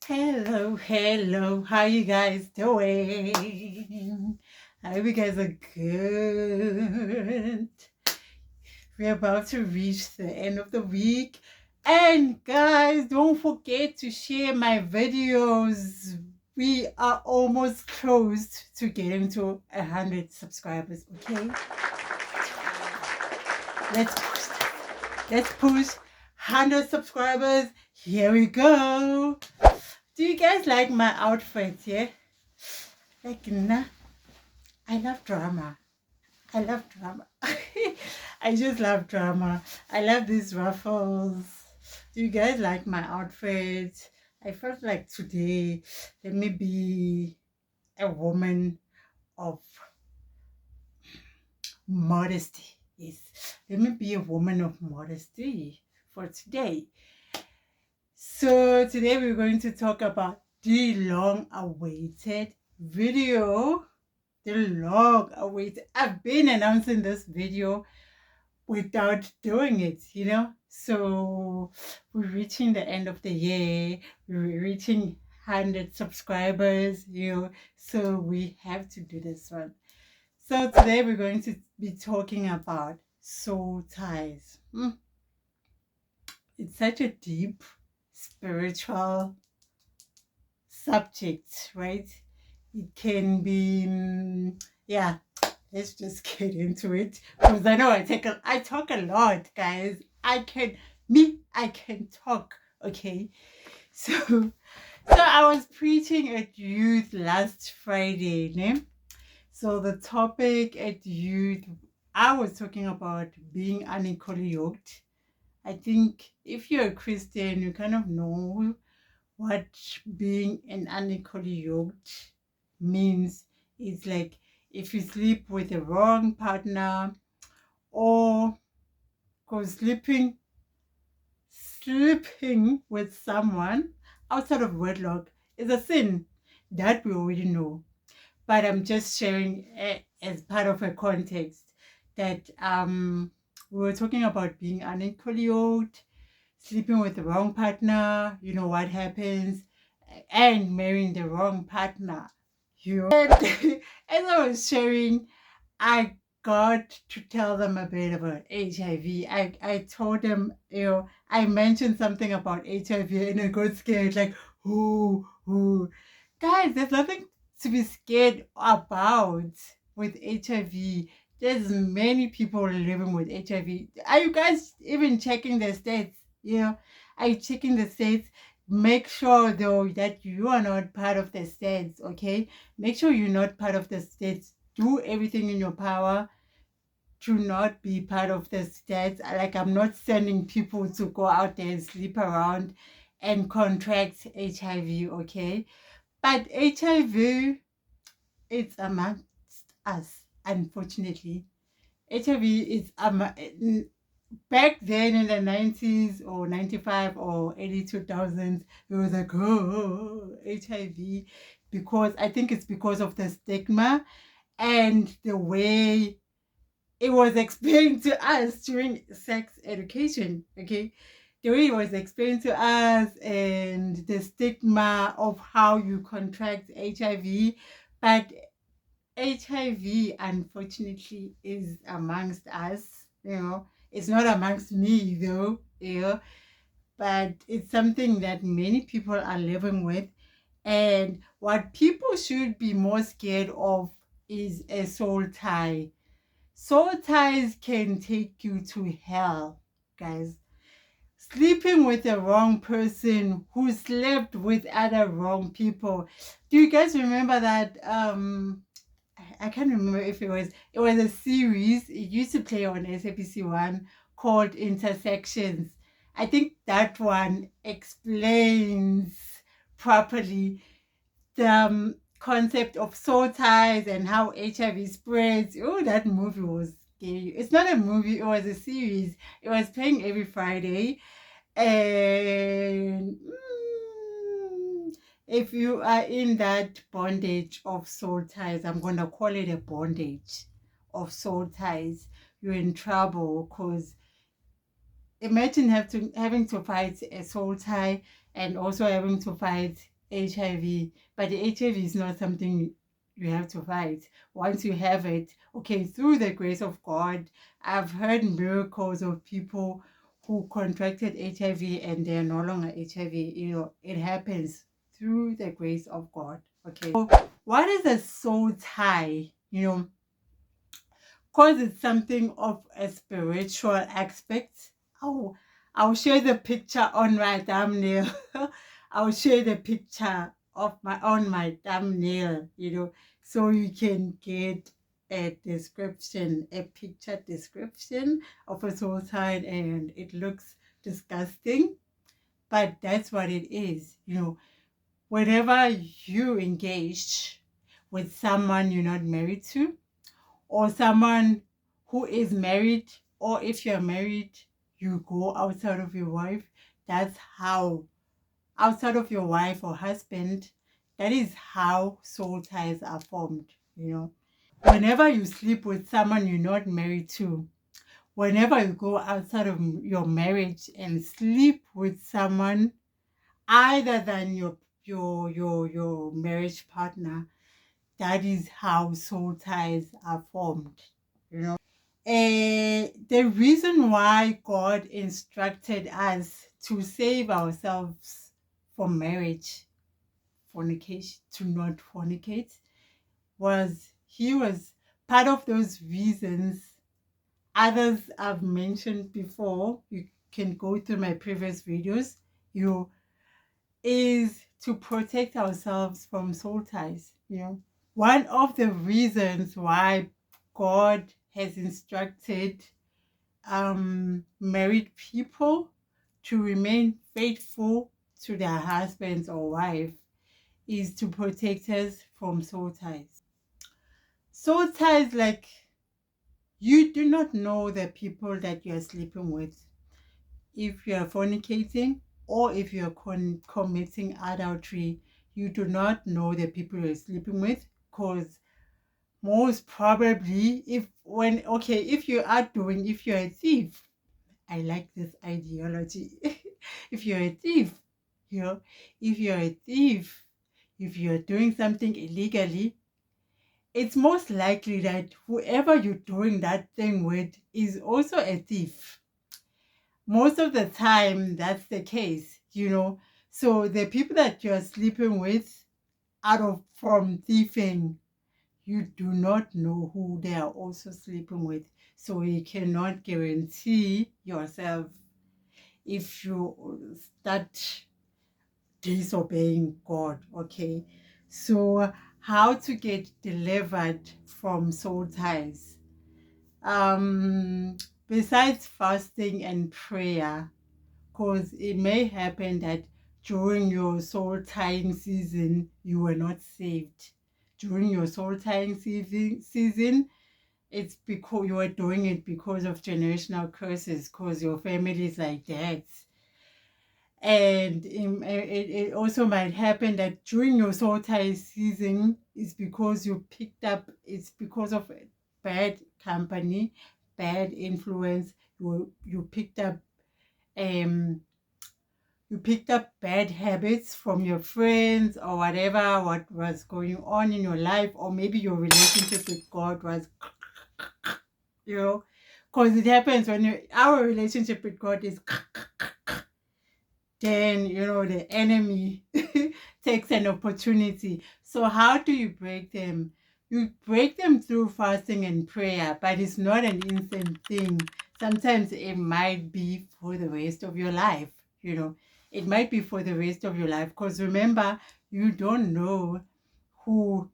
Hello, how you guys doing? I hope you guys are good. We're about to reach the end of the week. And guys, don't forget to share my videos. We are almost close to getting to 100 subscribers, okay? Let's push that. Let's push 100 subscribers. Here we go. Do you guys like my outfit? Yeah? Like, nah, I love drama. I love drama. I just love drama. I love these ruffles. Do you guys like my outfit? I felt like today, let me be a woman of modesty. Yes, let me be a woman of modesty for today. So today we're going to talk about the long-awaited video. The long-awaited. I've been announcing this video without doing it, So we're reaching the end of the year. We're reaching 100 subscribers, So we have to do this one. So today we're going to be talking about soul ties. It's such a deep spiritual subject, right? It can be, yeah. Let's just get into it because I know I talk a lot, guys. I can talk. Okay, so I was preaching at youth last Friday, ne? So the topic at youth, I was talking about being unequally yoked. I think if you're a Christian, you kind of know what being an unequally yoked means. It's like if you sleep with the wrong partner, or because sleeping with someone outside of wedlock is a sin, that we already know. But I'm just sharing as part of a context that we were talking about being unequally yoked, sleeping with the wrong partner, you know what happens, and marrying the wrong partner. And as I was sharing, I got to tell them a bit about HIV. I told them, I mentioned something about HIV and I got scared, like, who. Guys, there's nothing to be scared about with HIV. There's many people living with HIV. Are you guys even checking the stats? Are you checking the stats? Make sure though that you are not part of the states, okay? Make sure you're not part of the states. Do everything in your power to not be part of the states. Like, I'm not sending people to go out there and sleep around and contract HIV, okay? But HIV, it's amongst us, unfortunately. HIV is back then in the 90s or 95 or early 2000s, it was like, oh, HIV, because I think it's because of the stigma and the way it was explained to us during sex education, okay? The way it was explained to us and the stigma of how you contract HIV. But HIV, unfortunately, is amongst us, It's not amongst me, though, but it's something that many people are living with. And what people should be more scared of is a soul tie. Soul ties can take you to hell, guys. Sleeping with the wrong person who slept with other wrong people. Do you guys remember that? I can't remember if it was a series. It used to play on SABC1 called Intersections. I think that one explains properly the concept of soul ties and how HIV spreads. Oh, that movie was scary. It's not a movie, it was a series. It was playing every Friday. And if you are in that bondage of soul ties, I'm going to call it a bondage of soul ties, you're in trouble, because imagine having to fight a soul tie and also having to fight HIV, but the HIV is not something you have to fight. Once you have it, okay, through the grace of God, I've heard miracles of people who contracted HIV and they're no longer HIV. It happens through the grace of God. Okay. So what is a soul tie? Because it's something of a spiritual aspect. Oh, I'll share the picture on my thumbnail. I'll share the picture of my thumbnail, so you can get a description, a picture description of a soul tie, and it looks disgusting, but that's what it is. Whenever you engaged with someone you're not married to, or someone who is married, or if you're married, you go outside of your wife. That's how, outside of your wife or husband, that is how soul ties are formed. Whenever you sleep with someone you're not married to, whenever you go outside of your marriage and sleep with someone other than your marriage partner, that is how soul ties are formed. The reason why God instructed us to save ourselves from marriage, fornication, to not fornicate, He was part of those reasons. Others I've mentioned before, you can go through my previous videos, is to protect ourselves from soul ties. One of the reasons why God has instructed married people to remain faithful to their husbands or wife is to protect us from soul ties. Soul ties, like, you do not know the people that you are sleeping with. If you are fornicating or if you are committing adultery, you do not know the people you're sleeping with, because most probably, if you're a thief, I like this ideology. If you're a thief, if you're a thief, if you're doing something illegally, it's most likely that whoever you're doing that thing with is also a thief. Most of the time, that's the case. So the people that you're sleeping with, from thieving, you do not know who they are also sleeping with. So you cannot guarantee yourself if you start disobeying God. Okay. So how to get delivered from soul ties? Besides fasting and prayer, because it may happen that during your soul tying season you were not saved. During your soul tying season, it's because you are doing it because of generational curses, because your family is like that. And it also might happen that during your soul tie season, it's because of bad company, bad influence. You picked up bad habits from your friends or whatever, what was going on in your life, or maybe your relationship with God was, because it happens when our relationship with God is, then the enemy takes an opportunity. So how do you break them? You break them through fasting and prayer, but it's not an instant thing. Sometimes it might be for the rest of your life. It might be for the rest of your life, because remember, you don't know who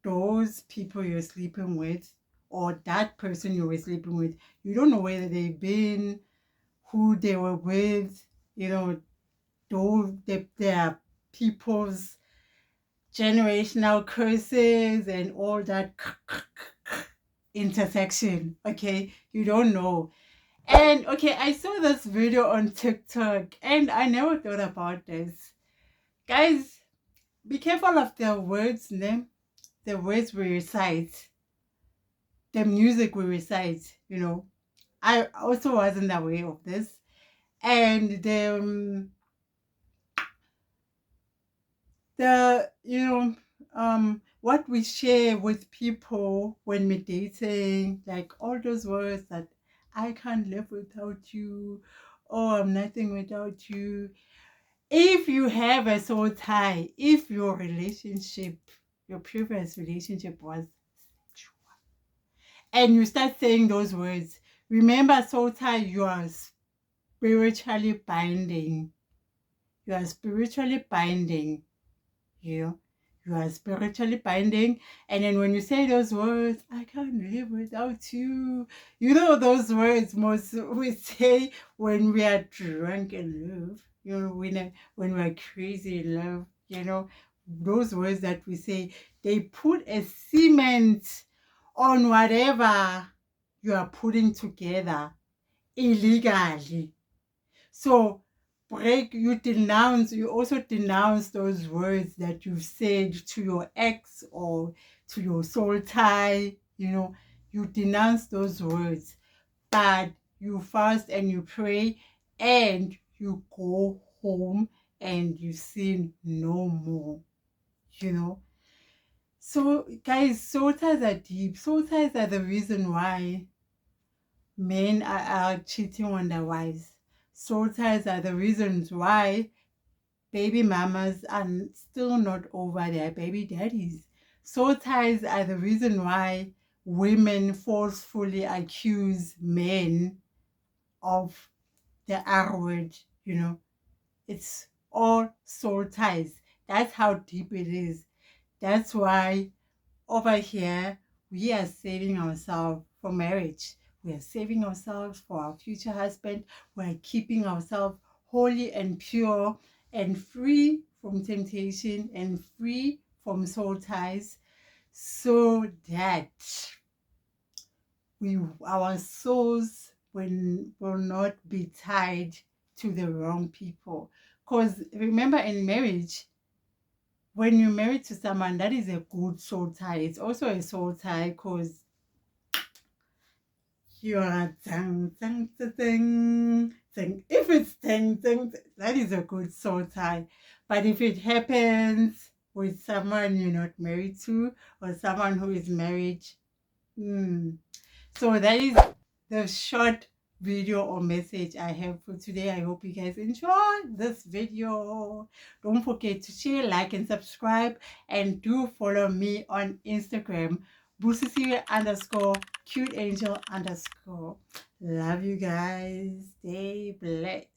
those people you're sleeping with, or that person you were sleeping with, you don't know whether they've been, who they were with, though there are people's generational curses and all that intersection. Okay, you don't know. And okay, I saw this video on TikTok and I never thought about this. Guys, be careful of the words, the words we recite, the music we recite. I also wasn't aware of this. And the what we share with people when we're dating, like all those words that I can't live without you, oh, I'm nothing without you. If you have a soul tie, if your relationship, your previous relationship was sexual, and you start saying those words, remember, soul tie, you are spiritually binding. You are spiritually binding. You you are spiritually binding. And then when you say those words, I can't live without you. You know those words most we say when we are drunk in love. You know, when we're crazy in love, those words that we say, they put a cement on whatever you are putting together illegally. So you also denounce those words that you've said to your ex or to your soul tie, you denounce those words, but you fast and you pray and you go home and you sin no more, you know. So guys, soul ties are deep. Soul ties are the reason why men are cheating on their wives. Soul ties are the reasons why baby mamas are still not over their baby daddies. Soul ties are the reason why women forcefully accuse men of the R word, It's all soul ties. That's how deep it is. That's why over here, we are saving ourselves for marriage. We are saving ourselves for our future husband. We are keeping ourselves holy and pure and free from temptation and free from soul ties, so that our souls will not be tied to the wrong people. Because remember, in marriage, when you're married to someone, that is a good soul tie. It's also a soul tie because you are dang, dang, dang, dang. If it's dang, dang, that is a good soul tie. But if it happens with someone you're not married to or someone who is married, so that is the short video or message I have for today. I hope you guys enjoyed this video. Don't forget to share, like, and subscribe, and do follow me on Instagram, Busisiwe_cute angel_. Love you guys. Stay blessed.